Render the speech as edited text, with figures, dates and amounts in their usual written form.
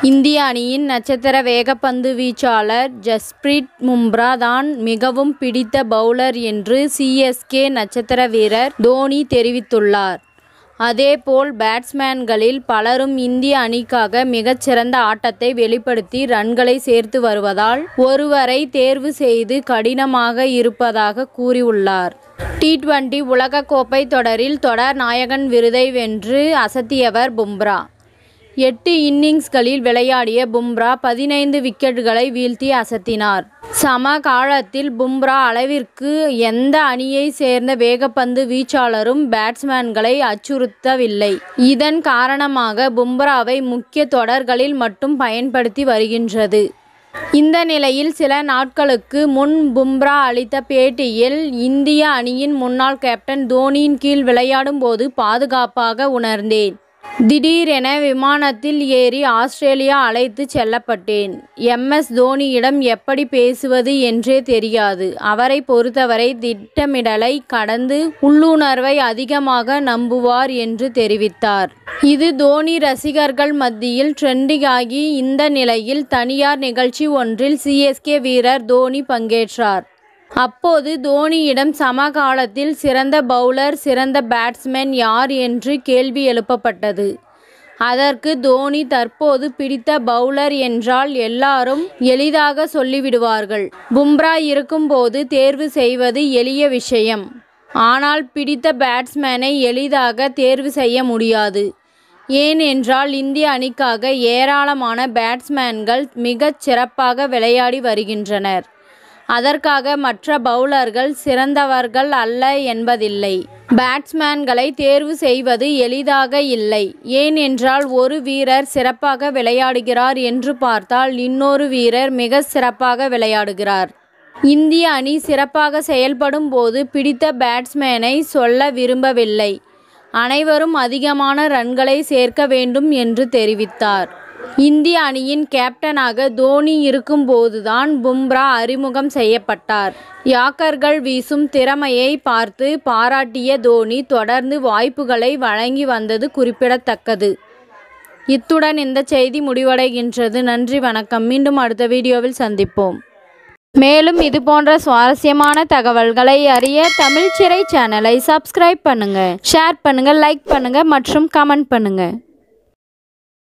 இந்திய அணியின் நட்சத்திர வேகப்பந்து வீச்சாளர் ஜஸ்பிரீத் பும்ரா தான் மிகவும் பிடித்த பவுலர் என்று சிஎஸ்கே நட்சத்திர வீரர் தோனி தெரிவித்துள்ளார். அதேபோல் பேட்ஸ்மேன்களில் பலரும் இந்திய அணிக்காக மிகச்சிறந்த ஆட்டத்தை வெளிப்படுத்தி ரன்களை சேர்த்து வருவதால் ஒருவரை தேர்வு செய்து கடினமாக இருப்பதாக கூறியுள்ளார். T20 உலகக்கோப்பை தொடரில் தொடர் நாயகன் விருதை வென்று அசத்தியவர் பும்ரா. 8 இன்னிங்ஸ்களில் விளையாடிய பும்ரா 15 விக்கெட்டுகளை வீழ்த்தி அசத்தினார். சமகாலத்தில் பும்ரா அளவிற்கு எந்த அணியை சேர்ந்த வேகப்பந்து வீச்சாளரும் பேட்ஸ்மேன்களை அச்சுறுத்தவில்லை. இதன் காரணமாக பும்ராவை முக்கிய தொடர்களில் மட்டும் பயன்படுத்தி வருகின்றது. இந்த நிலையில் சில நாட்களுக்கு முன் பும்ரா அளித்த பேட்டியில் இந்திய அணியின் முன்னாள் கேப்டன் தோனியின் கீழ் விளையாடும் போது பாதுகாப்பாக உணர்ந்தேன். திடீரென விமானத்தில் ஏறி ஆஸ்திரேலியா அழைத்து செல்லப்பட்டேன். MS தோனியிடம் எப்படி பேசுவது என்றே தெரியாது. அவரை பொறுத்தவரை திட்டமிடலை கடந்து உள்ளுணர்வை அதிகமாக நம்புவார் என்று தெரிவித்தார். இது தோனி ரசிகர்கள் மத்தியில் ட்ரெண்டிங் ஆகி இந்த நிலையில் தனியார் நிகழ்ச்சி ஒன்றில் CSK வீரர் தோனி பங்கேற்றார். அப்போது தோனியிடம் சமகாலத்தில் சிறந்த பவுலர் சிறந்த பேட்ஸ்மேன் யார் என்று கேள்வி எழுப்பப்பட்டது. அதற்கு தோனி தற்போது பிடித்த பவுலர் என்றால் எல்லாரும் எளிதாக சொல்லிவிடுவார்கள். பும்ரா இருக்கும்போது தேர்வு செய்வது எளிய விஷயம். ஆனால் பிடித்த பேட்ஸ்மேனை எளிதாக தேர்வு செய்ய முடியாது. ஏனென்றால் இந்திய அணிக்காக ஏராளமான பேட்ஸ்மேன்கள் மிகச் சிறப்பாக விளையாடி வருகின்றனர். அதற்காக மற்ற பவுலர்கள் சிறந்தவர்கள் அல்ல என்பதில்லை. பேட்ஸ்மேன்களை தேர்வு செய்வது எளிதாக இல்லை. ஏனென்றால் ஒரு வீரர் சிறப்பாக விளையாடுகிறார் என்று பார்த்தால் இன்னொரு வீரர் மிக சிறப்பாக விளையாடுகிறார். இந்திய அணி சிறப்பாக செயல்படும் போது பிடித்த பேட்ஸ்மேனை சொல்ல விரும்பவில்லை. அனைவரும் அதிகமான ரன்களை சேர்க்க வேண்டும் என்று தெரிவித்தார். இந்திய அணியின் கேப்டனாக தோனி இருக்கும்போதுதான் பும்ரா அறிமுகம் செய்யப்பட்டார். யாக்கர்கள் வீசும் திறமையை பார்த்து பாராட்டிய தோனி தொடர்ந்து வாய்ப்புகளை வழங்கி வந்தது குறிப்பிடத்தக்கது. இத்துடன் இந்த செய்தி முடிவடைகின்றது. நன்றி, வணக்கம். மீண்டும் அடுத்த வீடியோவில் சந்திப்போம். மேலும் இதுபோன்ற சுவாரஸ்யமான தகவல்களை அறிய தமிழ் சிறை சேனலை சப்ஸ்கிரைப் பண்ணுங்க, ஷேர் பண்ணுங்க, லைக் பண்ணுங்க மற்றும் கமெண்ட் பண்ணுங்க.